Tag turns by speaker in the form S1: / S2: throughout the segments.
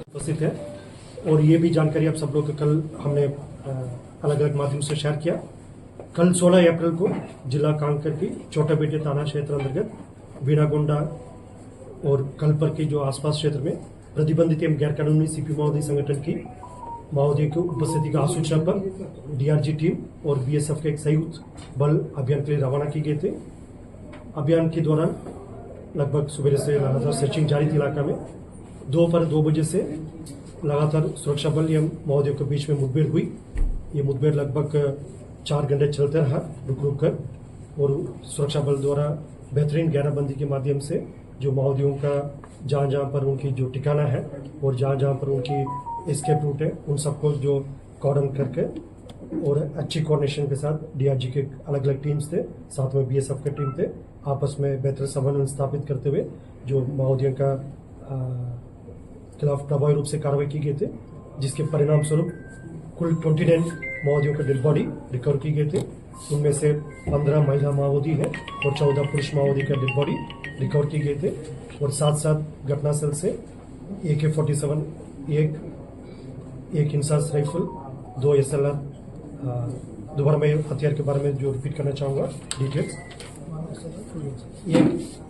S1: उपस्थित है। और ये भी जानकारी आप सब लोग कल हमने अलग अलग माध्यम से शेयर किया। कल 16 अप्रैल को जिला कांकर की छोटापेटे थाना क्षेत्र अंतर्गत बीनागोंडा और कलपर के जो आसपास क्षेत्र में प्रतिबंधित एवं गैर कानूनी सीपी माओवादी संगठन की माओवादियों की उपस्थिति का सूचना पर डीआरजी टीम और बीएसएफ के एक संयुक्त बल अभियान के लिए रवाना किए गए थे। अभियान के दौरान लगभग सुबह से लगातार सर्चिंग जारी थी इलाका में। दोपहर 2 बजे से लगातार सुरक्षा बल एवं माओवादियों के बीच में मुठभेड़ हुई। ये मुठभेड़ लगभग 4 घंटे चलते रहा रुक रुक कर, और सुरक्षा बल द्वारा बेहतरीन घेराबंदी के माध्यम से जो माओवादियों का जहाँ जहाँ पर उनकी जो ठिकाना है और जहाँ जहाँ पर उनकी एस्केप रूट है उन सबको जो कॉर्डन करके और अच्छी कोऑर्डिनेशन के साथ डीआरजी के अलग अलग टीम्स थे, साथ में बीएसएफ की टीम थे, आपस में बेहतर समन्वय स्थापित करते हुए जो माओवादियों का खिलाफ प्रभावी रूप से कार्रवाई की गई थी, जिसके परिणाम स्वरूप कुल 29 माओवादियों के डेड बॉडी रिकवर की गए थे। उनमें से 15 महिला माओवादी है और 14 पुरुष माओवादी का डेड बॉडी रिकवर की गए थे। और साथ साथ घटनास्थल से AK-47 एक इंसास राइफल, 2 SLR, दोबारा मैं हथियार के बारे में जो रिपीट करना चाहूँगा डिटेल्स, एक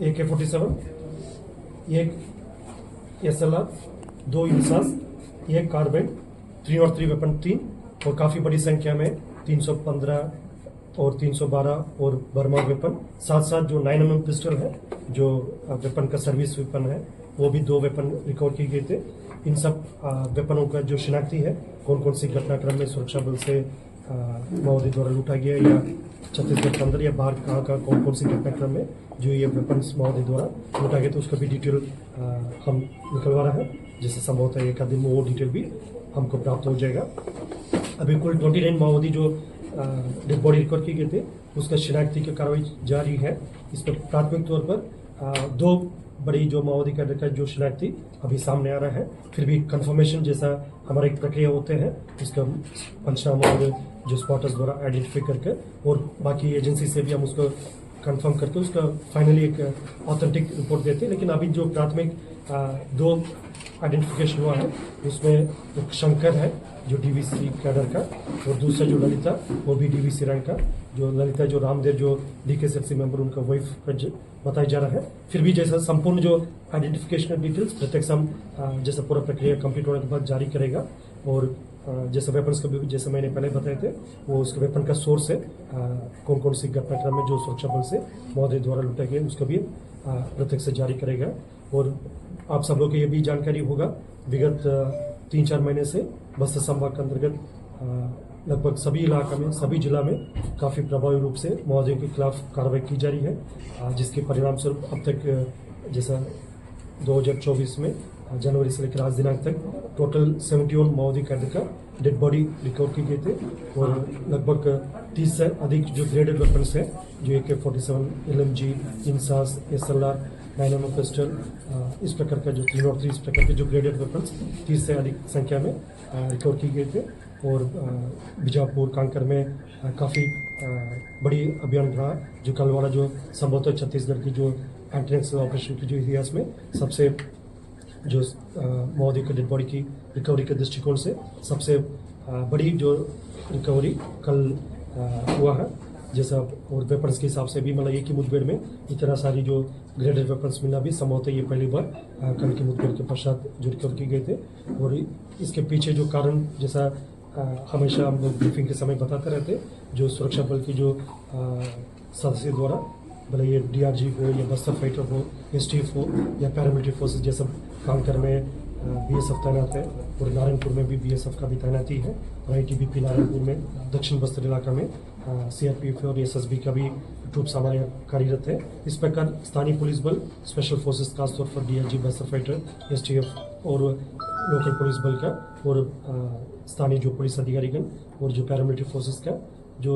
S1: AK-47, एक SLR, 2 इंसास, एक कार्बाइन, 303 वेपन 3 और काफ़ी बड़ी संख्या में 315 और 312 और बर्मा वेपन, साथ साथ जो 9mm पिस्टल है जो वेपन का सर्विस वेपन है वो भी 2 वेपन रिकवर किए गए थे। इन सब वेपनों का जो शिनाख्ती है कौन कौन सी घटनाक्रम में सुरक्षा बल से माओवादी द्वारा लूटा गया या छत्तीसगढ़ के अंदर या बाहर कहाँ का कौन कौन सी घटनाक्रम में जो ये वेपन माओवादी द्वारा लूटा गया तो उसका भी डिटेल हम निकलवा रहे हैं। जैसे संभवतः एक आध दिन में वो डिटेल भी हमको प्राप्त हो जाएगा। अभी कुल 29 माओवादी जो डेड बॉडी रिकवर की गए थे उसका शिनाख्ती की कार्रवाई जारी है। इस पर प्राथमिक तौर पर 2 बड़ी जो माओवादी कैडर का जो शिनाख्ती अभी सामने आ रहा है, फिर भी कंफर्मेशन जैसा हमारा एक प्रक्रिया होते हैं उसका पंचनामा और जो स्पॉटर्स द्वारा आइडेंटिफाई करके और बाकी एजेंसी से भी हम उसको कंफर्म करके उसका फाइनली एक ऑथेंटिक रिपोर्ट देते हैं। लेकिन अभी जो प्राथमिक 2 आइडेंटिफिकेशन हुआ है उसमें एक शंकर है जो डीवीसी कैडर का और दूसरा जो ललिता वो भी डीवीसी रैंक का। जो ललिता जो रामदेव जो DKSFC मेंबर उनका वाइफ बताया जा रहा है। फिर भी जैसा संपूर्ण जो आइडेंटिफिकेशन डिटेल्स प्रत्यक्ष हम जैसा पूरा प्रक्रिया कंप्लीट होने के बाद जारी करेगा। और जैसे वेपन्स का भी जैसे मैंने पहले बताए थे वो उसके वेपन का सोर्स है कौन कौन सी घटनाक्रम में जो सुरक्षा बल से माओवादी द्वारा लूटा गया उसका भी प्रत्यक्ष से जारी करेगा। और आप सब लोग को ये भी जानकारी होगा विगत 3-4 महीने से बस्तर संभाग के अंतर्गत लगभग सभी इलाका में सभी जिला में काफ़ी प्रभावी रूप से माओवादियों के खिलाफ कार्रवाई की जा रही है, जिसके परिणाम स्वरूप अब तक जैसा 2024 में जनवरी से लेकर आज दिनांक तक टोटल 71 माओवादी कैडर का डेड बॉडी रिकवर की गए थे। और लगभग 30 से अधिक जो ग्रेडेड वेपन्स हैं जो AK-47, LMG, INSAS, SLR, 9mm pistol, इस प्रकार का जो 3 और 3 इस प्रकार के जो ग्रेडेड वेपन्स 30 से अधिक संख्या में रिकवर की गए थे। और बीजापुर कांकर में काफ़ी बड़ी अभियान रहा जो कल वाला जो संभवतः छत्तीसगढ़ की जो एंटी नक्सल ऑपरेशन की जो इतिहास में सबसे जो माओवादी के डेड बॉडी की रिकवरी के दृष्टिकोण से सबसे बड़ी जो रिकवरी कल हुआ है। जैसा और वेपन्स के हिसाब से भी मतलब एक ही मुठभेड़ में इतना सारी जो ग्रेडेड वेपन्स मिलना भी संभवतः ये पहली बार कल की मुठभेड़ के पश्चात जो रिकवर की गए थे। और इसके पीछे जो कारण जैसा हमेशा हम लोग ब्रीफिंग के समय बताते रहते जो सुरक्षा बल की जो सदस्य द्वारा भले ये डीआरजी हो या बस्तर फाइटर हो, STF हो या पैरामिलिट्री फोर्सेज जैसे कांकर में BSF तैनात है और नारायणपुर में भी BSF का भी तैनाती है और ITBP नारायणपुर में दक्षिण बस्तर इलाका में CRPF और SSB का भी ट्रूप्स हमारे यहाँ कार्यरत है। इस प्रकार स्थानीय पुलिस बल, स्पेशल फोर्सेज खासतौर पर DRG, बस्तर फाइटर, STF और लोकल पुलिस बल का और स्थानीय जो पुलिस अधिकारीगण और जो पैरामिलिट्री फोर्सेज का जो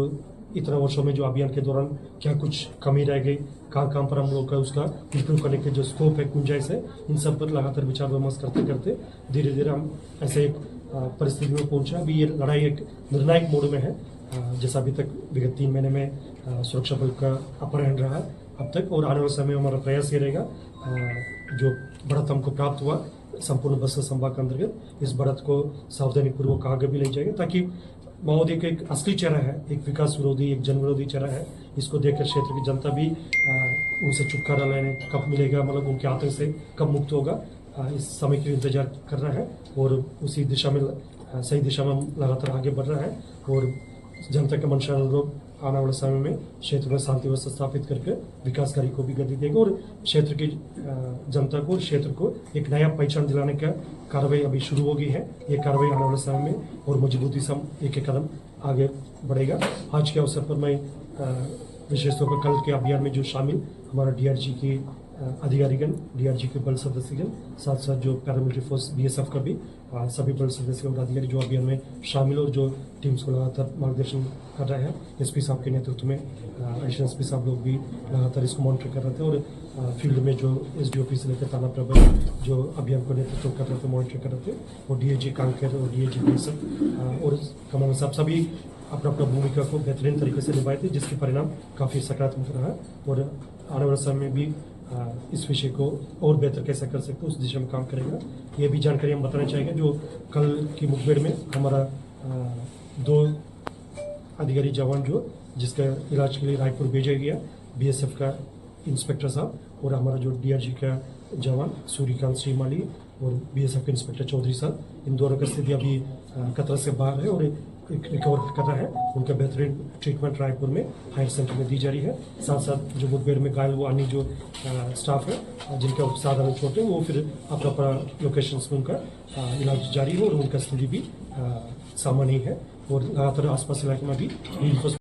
S1: इतना वर्षों में जो अभियान के दौरान क्या कुछ कमी रह गई, कहाँ पर हम लोग का उसका इंप्रूव करने के जो स्कोप है, गुंजाइश है, इन सब पर लगातार विचार विमर्श करते करते धीरे धीरे हम ऐसे एक परिस्थिति में पहुंचे। अभी ये लड़ाई एक निर्णायक मोड में है। जैसा अभी तक विगत 3 महीने में सुरक्षा बल का अपर हैंड रहा है अब तक, और आने वाले समय में हमारा प्रयास ये रहेगा जो बढ़त हमको प्राप्त हुआ संपूर्ण बस्तर संभाग के अंतर्गत, इस बढ़त को सावधानी पूर्वक आगे भी ले जाएंगे ताकि माओवादी का एक असली चेहरा है, एक विकास विरोधी, एक जन विरोधी चेहरा है। इसको देखकर क्षेत्र की जनता भी उनसे छुटकारा लेने कब मिलेगा, मतलब उनके आतंक से कब मुक्त होगा, इस समय के इंतजार कर रहा है और उसी दिशा में सही दिशा में लगातार आगे बढ़ रहा है। और जनता के मंशा अनुरूप आने वाले समय में क्षेत्र में शांति व्यवस्था स्थापित करके विकास कार्य को भी गति देगा और क्षेत्र की जनता को, क्षेत्र को एक नया पहचान दिलाने का कार्रवाई अभी शुरू हो गई है। ये कार्रवाई आने वाले समय में और मजबूती से एक एक कदम आगे बढ़ेगा। आज के अवसर पर मैं विशेष तौर पर कल के अभियान में जो शामिल हमारा डीआरजी की अधिकारीगण, डीआरजी के बल सदस्यगण, साथ साथ जो पैरामिलिट्री फोर्स बीएसएफ का भी सभी बल सदस्य और अधिकारी जो अभियान में शामिल और जो टीम्स को लगातार मार्गदर्शन कर रहे हैं। एसपी साहब के नेतृत्व में एडिशनल एसपी साहब लोग भी लगातार इसको मॉनिटर कर रहे थे और फील्ड में जो एसडीओपी से लेकर थाना प्रभारी जो अभियान को नेतृत्व कर रहे थे, मॉनिटर कर रहे थे, और डीएजी कांकेर और डीएजी बीएसएफ और कमांडर साहब सभी अपना अपना भूमिका को बेहतरीन तरीके से निभाए थे, जिसके परिणाम काफ़ी सकारात्मक रहा और आने वाले समय में भी इस विषय को और बेहतर कैसे कर सकते उस दिशा में काम करेगा। ये भी जानकारी हम बताना चाहेंगे जो कल की मुठभेड़ में हमारा 2 अधिकारी जवान जो जिसका इलाज के लिए रायपुर भेजा गया, बीएसएफ का इंस्पेक्टर साहब और हमारा जो डीआरजी का जवान सूर्यकांत श्रीमाली और बीएसएफ के इंस्पेक्टर चौधरी साहब, इन दोनों की स्थिति अभी खतरा से बाहर है और रिकवर कर रहा है। उनका बेहतरीन ट्रीटमेंट रायपुर में हायर सेंटर में दी जा रही है। साथ साथ जो मुठभेड़ में घायल वो अन्य जो स्टाफ है जिनका साधारण चोट है वो फिर अपना अपना लोकेशन में उनका इलाज जारी है और उनका स्थिति भी सामान्य है और लगातार आसपास इलाके में भी